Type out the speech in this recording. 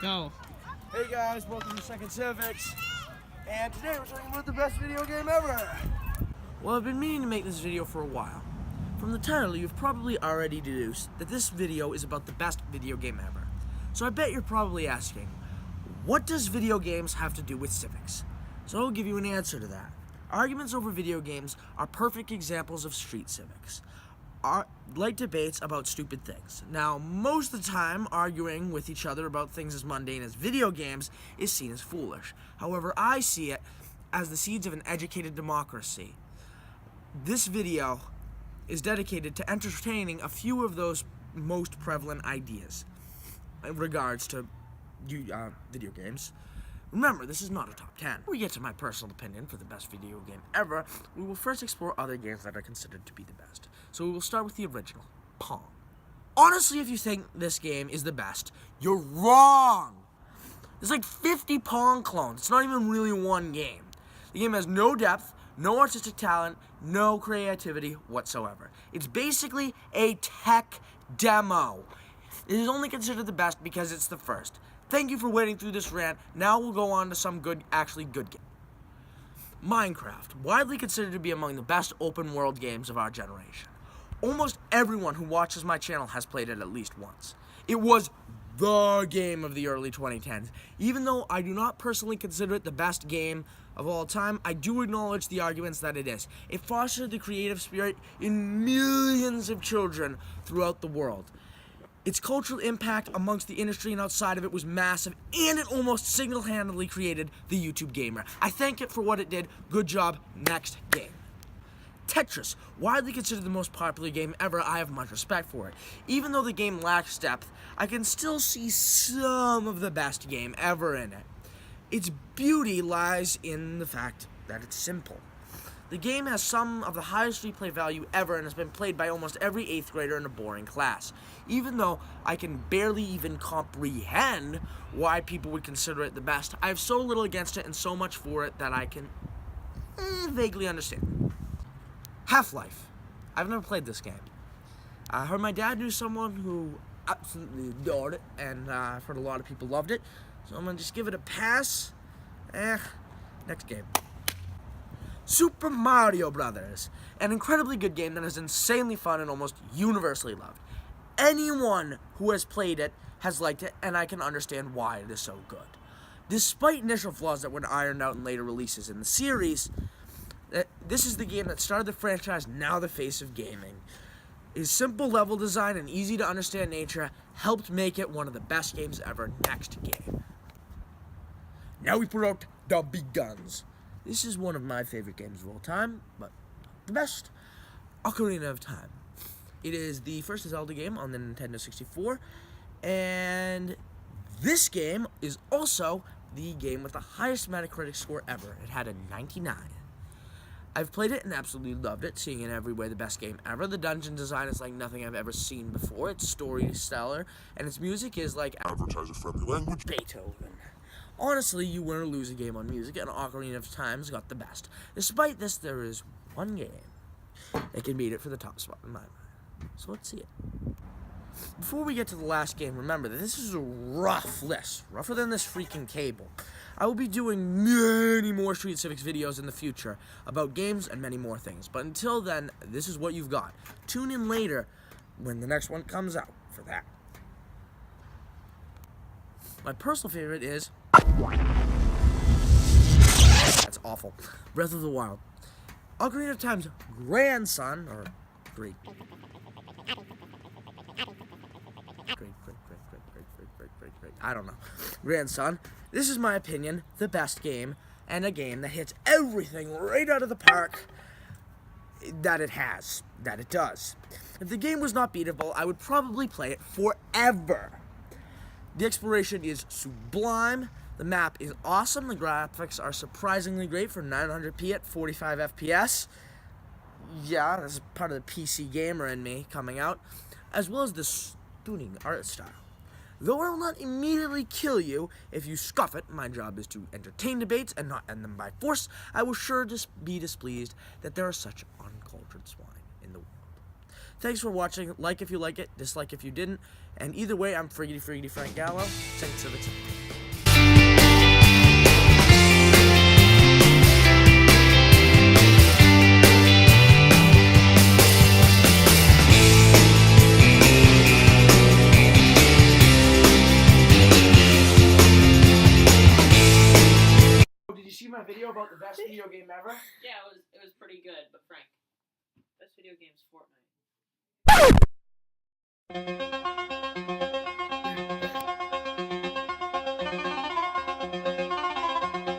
Go. Hey guys, welcome to Second Civics, and today we're talking about the best video game ever. Well, I've been meaning to make this video for a while. From the title, you've probably already deduced that this video is about the best video game ever. So I bet you're probably asking, what does video games have to do with civics? So I'll give you an answer to that. Arguments over video games are perfect examples of street civics. Like debates about stupid things. Now, most of the time, arguing with each other about things as mundane as video games is seen as foolish. However, I see it as the seeds of an educated democracy. This video is dedicated to entertaining a few of those most prevalent ideas in regards to video games. Remember, this is not a top 10. Before we get to my personal opinion for the best video game ever, we will first explore other games that are considered to be the best. So we will start with the original, Pong. Honestly, if you think this game is the best, you're wrong! There's like 50 Pong clones. It's not even really one game. The game has no depth, no artistic talent, no creativity whatsoever. It's basically a tech demo. It is only considered the best because it's the first. Thank you for waiting through this rant. Now we'll go on to some actually good game. Minecraft, widely considered to be among the best open world games of our generation. Almost everyone who watches my channel has played it at least once. It was the game of the early 2010s. Even though I do not personally consider it the best game of all time, I do acknowledge the arguments that it is. It fostered the creative spirit in millions of children throughout the world. Its cultural impact amongst the industry and outside of it was massive, and it almost single-handedly created the YouTube gamer. I thank it for what it did. Good job. Next game. Tetris, widely considered the most popular game ever. I have much respect for it. Even though the game lacks depth, I can still see some of the best game ever in it. Its beauty lies in the fact that it's simple. The game has some of the highest replay value ever and has been played by almost every 8th grader in a boring class. Even though I can barely even comprehend why people would consider it the best, I have so little against it and so much for it that I can vaguely understand. Half-Life. I've never played this game. I heard my dad knew someone who absolutely adored it, and I've heard a lot of people loved it, so I'm going to just give it a pass. Next game. Super Mario Brothers, an incredibly good game that is insanely fun and almost universally loved. Anyone who has played it has liked it, and I can understand why it is so good. Despite initial flaws that were ironed out in later releases in the series, this is the game that started the franchise, now the face of gaming. Its simple level design and easy to understand nature helped make it one of the best games ever. Next game. Now we put out the big guns. This is one of my favorite games of all time, but the best, Ocarina of Time. It is the first Zelda game on the Nintendo 64, and this game is also the game with the highest Metacritic score ever. It had a 99. I've played it and absolutely loved it, seeing in every way the best game ever. The dungeon design is like nothing I've ever seen before. Its story is stellar, and its music is like advertiser-friendly language. Beethoven. Honestly, you win or lose a game on music, and Ocarina of Time's got the best. Despite this, there is one game that can beat it for the top spot in my mind. So let's see it. Before we get to the last game, remember that this is a rough list, rougher than this freaking cable. I will be doing many more Street Civics videos in the future about games and many more things. But until then, this is what you've got. Tune in later when the next one comes out for that. My personal favorite is... That's awful. Breath of the Wild. Ocarina of Time's grandson, or great. I don't know. Grandson. This is my opinion, the best game, and a game that hits everything right out of the park that it does. If the game was not beatable, I would probably play it forever. The exploration is sublime, the map is awesome, the graphics are surprisingly great for 900p at 45 FPS. Yeah, that's part of the PC gamer in me coming out, as well as the stunning art style. Though I will not immediately kill you if you scoff it, my job is to entertain debates and not end them by force. I will sure be displeased that there are such uncultured swine in the world. Thanks for watching. Like if you like it, dislike if you didn't. And either way, I'm Friggity Frank Gallo. Second Civics. video about the best video game ever? Yeah, it was pretty good, but Frank, best video game's Fortnite.